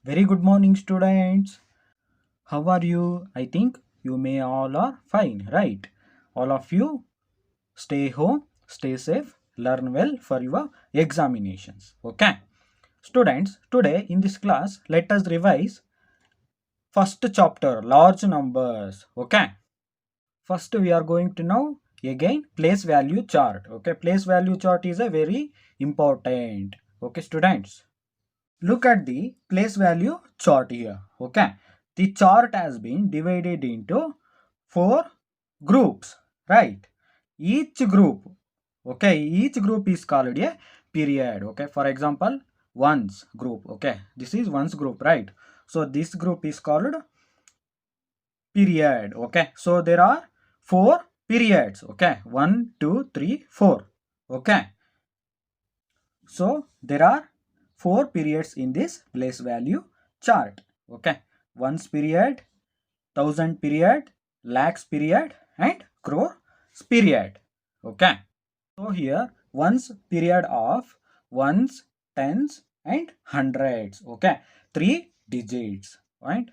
Very good morning, students. How are you? I think you may all are fine, right? All of you stay home, stay safe, learn well for your examinations. Okay. Students, today in this class, let us revise first chapter, large numbers. Okay. First, we are going to know again place value chart. Okay. Place value chart is a very important. Okay, students. Look at the place value chart here. Okay. The chart has been divided into four groups, right? Each group, okay, each group is called a period. Okay. For example, ones group. Okay. This is ones group, right? So this group is called period. Okay. So there are four periods. Okay. One, two, three, four. Okay. So there are four periods in this place value chart. Okay. Ones period, thousand period, lakhs period, and crores period. Okay. So here ones period of ones, tens, and hundreds. Okay. Three digits. Right.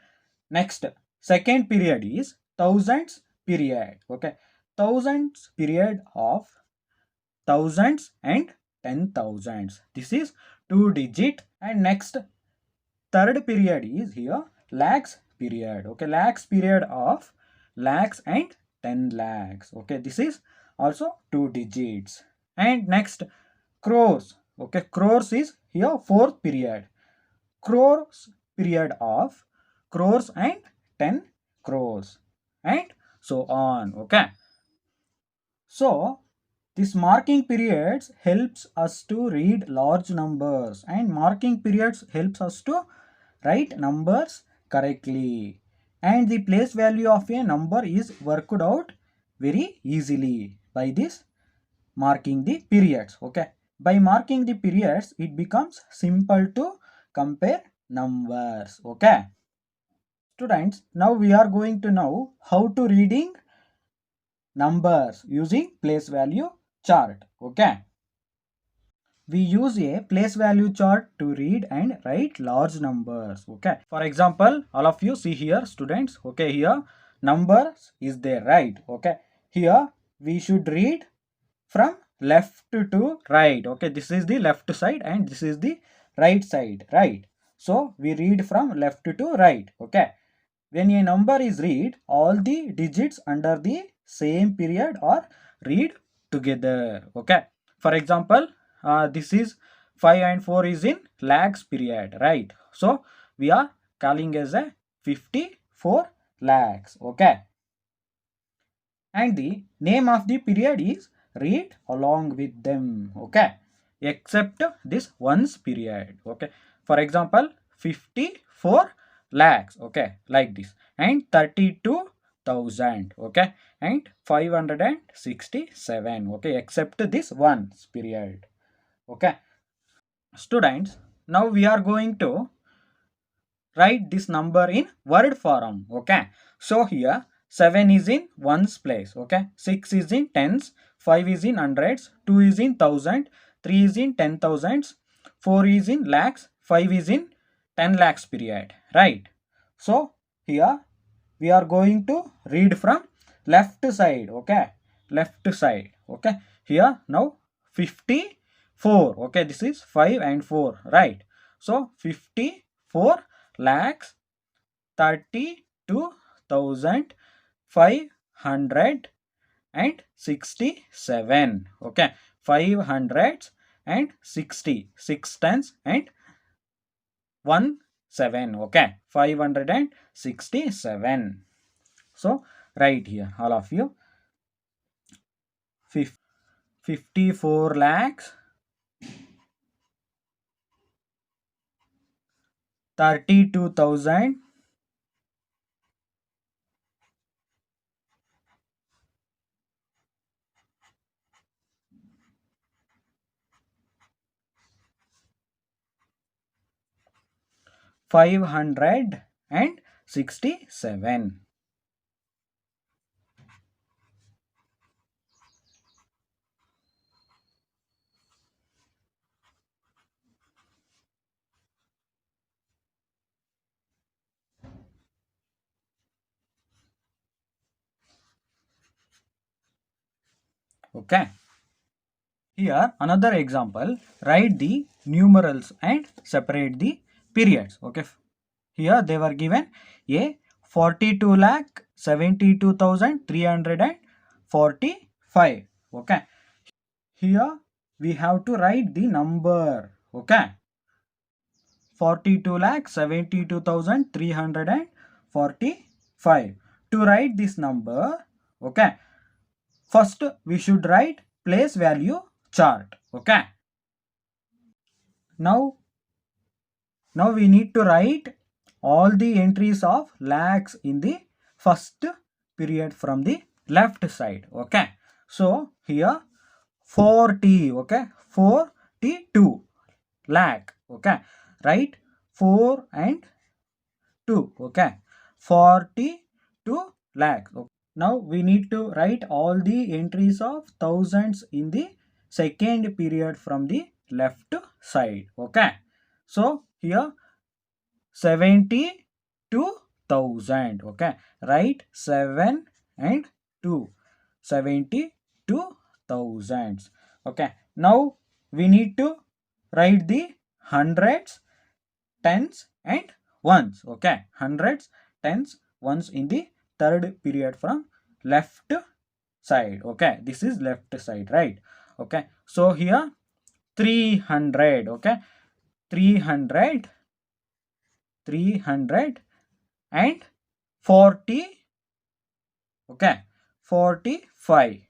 Next, second period is thousands period. Okay. Thousands period of thousands and ten thousands. This is two digit. And next third period is here lakhs period. Okay, lakhs period of lakhs and 10 lakhs. Okay, this is also two digits. And next crores. Okay, crores is here fourth period. Crores period of crores and 10 crores and so on. Okay, so this marking periods helps us to read large numbers, and marking periods helps us to write numbers correctly, and the place value of a number is worked out very easily by this marking the periods. Okay, by marking the periods it becomes simple to compare numbers. Okay, students, now we are going to know how to reading numbers using place value chart. Okay, we use a place value chart to read and write large numbers. Okay, for example, all of you see here, students. Okay, here numbers is there, right? Okay, here we should read from left to right. Okay, this is the left side and this is the right side, right? So we read from left to right. Okay, when a number is read, all the digits under the same period are read together. Okay, for example, this is 5 and 4 is in lakhs period, right? So we are calling as a 54 lakhs. Okay, and the name of the period is read along with them. Okay, except this ones period. Okay, for example, 54 lakhs. Okay, like this, and 32,000. Okay, and 567. Okay, except this ones period. Okay, students, now we are going to write this number in word form. Okay, so here 7 is in ones place. Okay, 6 is in tens, 5 is in hundreds, 2 is in thousand, 3 is in ten thousands, 4 is in lakhs, 5 is in 10 lakhs period, right? So here we are going to read from left side. Okay, left side. Okay, here now 54. Okay, this is 5 and 4, right? So 54 lakhs 32,567. Okay, 560 6 tens and 1 7. Okay, 567. So right here all of you 54 lakhs 32,000 567. Okay. Here another example, write the numerals and separate the periods. Okay. Here they were given a 42,72,345. Okay. Here we have to write the number. Okay. 42,72,345. To write this number, okay, first we should write place value chart. Okay. Now we need to write all the entries of lakhs in the first period from the left side. Okay. So here 40. Okay. 42 lakh. Okay. Write 4 and 2. Okay. 42 lakhs. Okay. Now we need to write all the entries of thousands in the second period from the left side. Okay. So here 72,000. Okay. Write 7 and 2. 72,000. Okay. Now we need to write the hundreds, tens and ones. Okay. Hundreds, tens, ones in the third period from left side. Okay. This is left side, right? Okay. So here 300. Okay. 300 and 40. Okay. 45.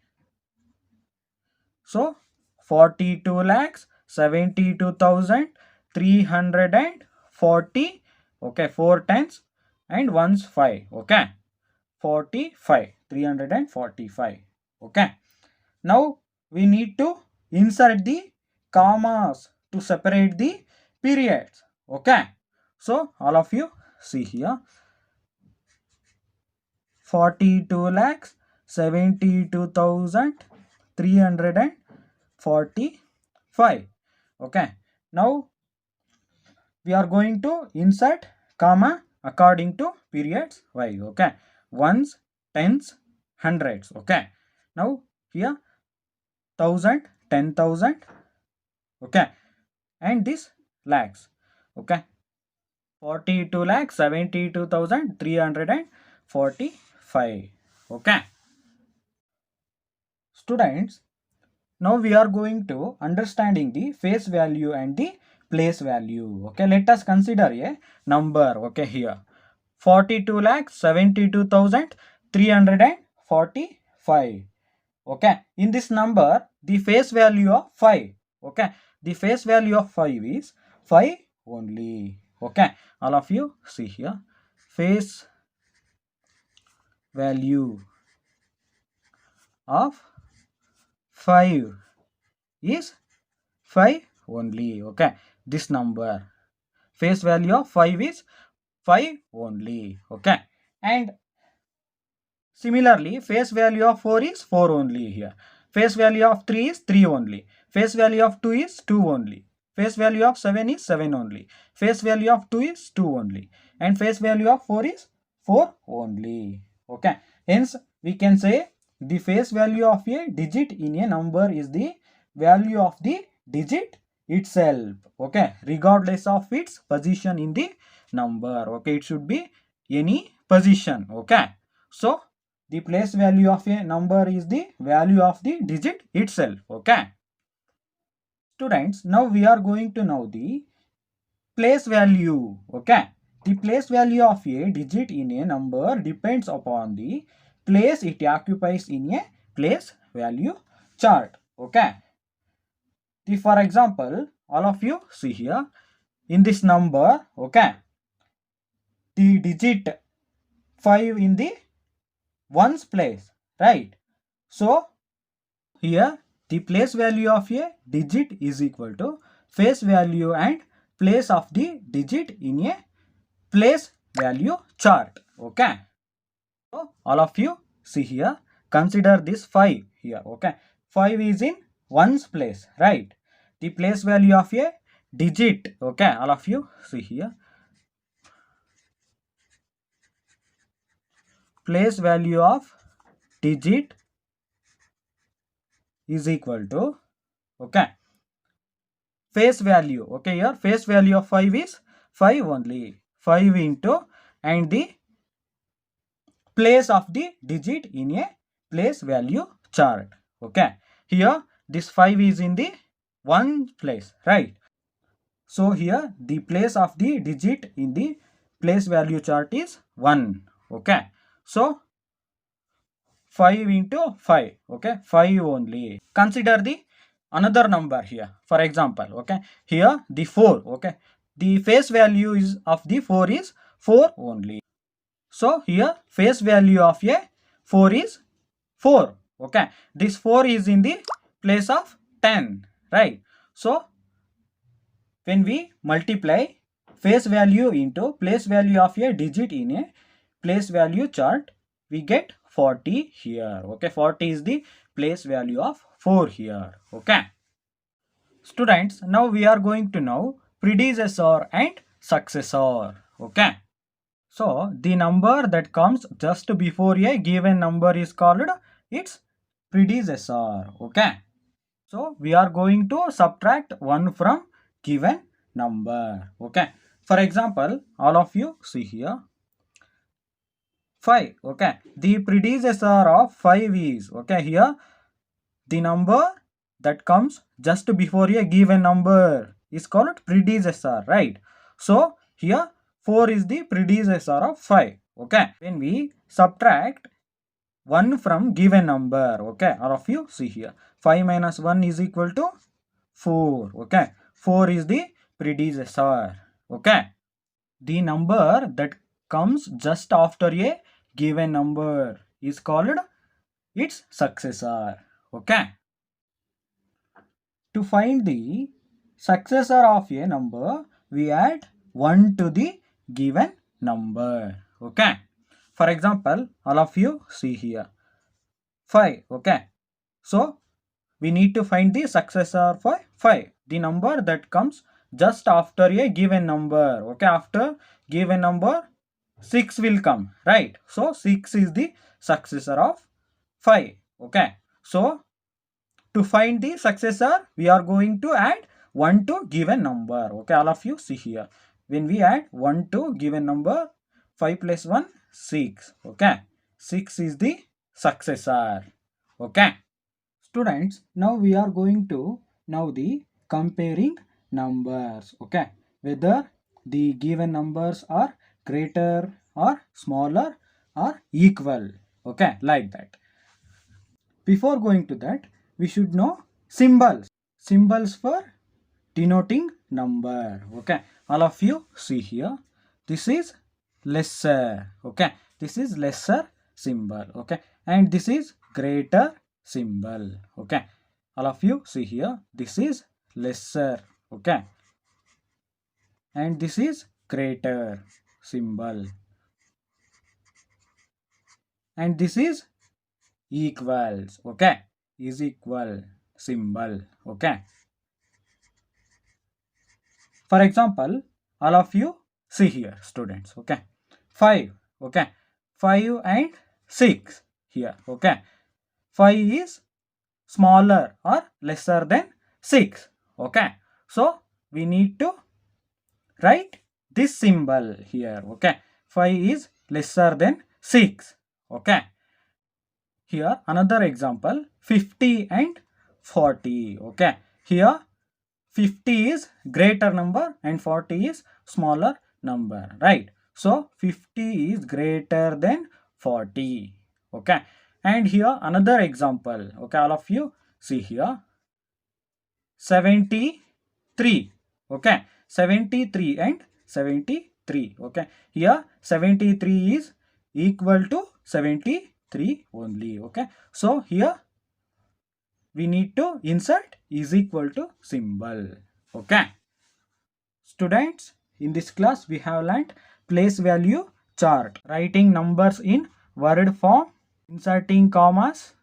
So 42 lakhs 72,340. Okay. 4 tens and ones 5. Okay. 45. 345. Okay. Now we need to insert the commas to separate the periods. Okay. So all of you see here 42 lakhs 72,345. Okay. Now we are going to insert comma according to periods wise. Okay. Ones, tens, hundreds. Okay. Now here 1000, 10,000. Okay. And this lakhs. Okay. 42 lakhs 72,345. Okay. Students, now we are going to understanding the face value and the place value. Okay, let us consider a number. Okay, here 42 lakhs 72,345. Okay, in this number the face value of 5. Okay, the face value of 5 is 5 only. Okay, all of you see here face value of 5 is 5 only. Okay, this number face value of 5 is 5 only. Okay, and similarly face value of 4 is 4 only here. Face value of 3 is 3 only. Face value of 2 is 2 only. Face value of 7 is 7 only. Face value of 2 is 2 only. And face value of 4 is 4 only. Okay. Hence, we can say the face value of a digit in a number is the value of the digit itself. Okay. Regardless of its position in the number. Okay. It should be any position. Okay. So, the place value of a number is the value of the digit itself. Okay. Students, now we are going to know the place value. Okay. The place value of a digit in a number depends upon the place it occupies in a place value chart. Okay. For example, all of you see here in this number, okay, the digit 5 in the ones place, right? So here the place value of a digit is equal to face value and place of the digit in a place value chart. Okay. So all of you see here, consider this 5 here. Okay. 5 is in ones place, right? The place value of a digit. Okay. All of you see here. Place value of digit is equal to, okay, face value. Okay, here face value of 5 is 5 only. 5 into, and the place of the digit in a place value chart. Okay, here this 5 is in the one place, right? So here the place of the digit in the place value chart is 1. Okay, so 5 into 5, okay, 5 only. Consider the another number here. For example, okay, here the 4, okay, the face value is of the 4 is 4 only. So here face value of a 4 is 4. Okay, this 4 is in the place of 10, right? So when we multiply face value into place value of a digit in a place value chart, we get 40 here. Okay, 40 is the place value of 4 here. Okay, students, now we are going to know predecessor and successor. Okay, so the number that comes just before a given number is called its predecessor. Okay, so we are going to subtract 1 from given number. Okay, for example, all of you see here 5. Okay, the predecessor of 5 is, okay, here the number that comes just before a given number is called predecessor, right? So here 4 is the predecessor of 5. Okay, when we subtract 1 from given number, okay, all of you see here 5 minus 1 is equal to 4. Okay, 4 is the predecessor. Okay, the number that comes just after a given number is called its successor. Okay, to find the successor of a number, we add 1 to the given number. Okay, for example, all of you see here 5. Okay, so we need to find the successor for 5, the number that comes just after a given number. Okay, after given number 6 will come, right? So 6 is the successor of 5. Okay, so to find the successor, we are going to add 1 to given number. Okay, all of you see here, when we add 1 to given number, 5 plus 1 6. Okay, 6 is the successor. Okay, students, now we are going to know the comparing numbers. Okay, whether the given numbers are greater or smaller or equal. Okay, like that. Before going to that, we should know symbols. Symbols for denoting number. Okay, all of you see here, this is lesser. Okay, this is lesser symbol. Okay, and this is greater symbol. Okay, all of you see here, this is lesser. Okay, and this is greater symbol, and this is equals. Okay, is equal symbol. Okay, for example, all of you see here, students. Okay, 5. Okay, 5 and 6 here. Okay, 5 is smaller or lesser than 6. Okay, so we need to write this symbol here. Okay, 5 is lesser than 6. Okay, here another example, 50 and 40. Okay, here 50 is greater number and 40 is smaller number, right? So 50 is greater than 40. Okay, and here another example. Okay, all of you see here 73. Okay, 73 and 73. Okay, here 73 is equal to 73 only. Okay, so here we need to insert is equal to symbol. Okay, students, in this class we have learnt place value chart, writing numbers in word form, inserting commas,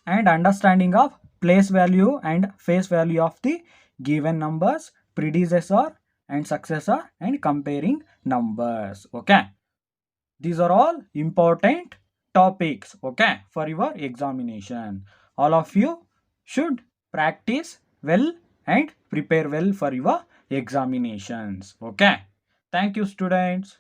and understanding of place value and face value of the given numbers, predecessor and successor, and comparing numbers. Okay, these are all important topics, okay, for your examination. All of you should practice well and prepare well for your examinations. Okay. Thank you, students.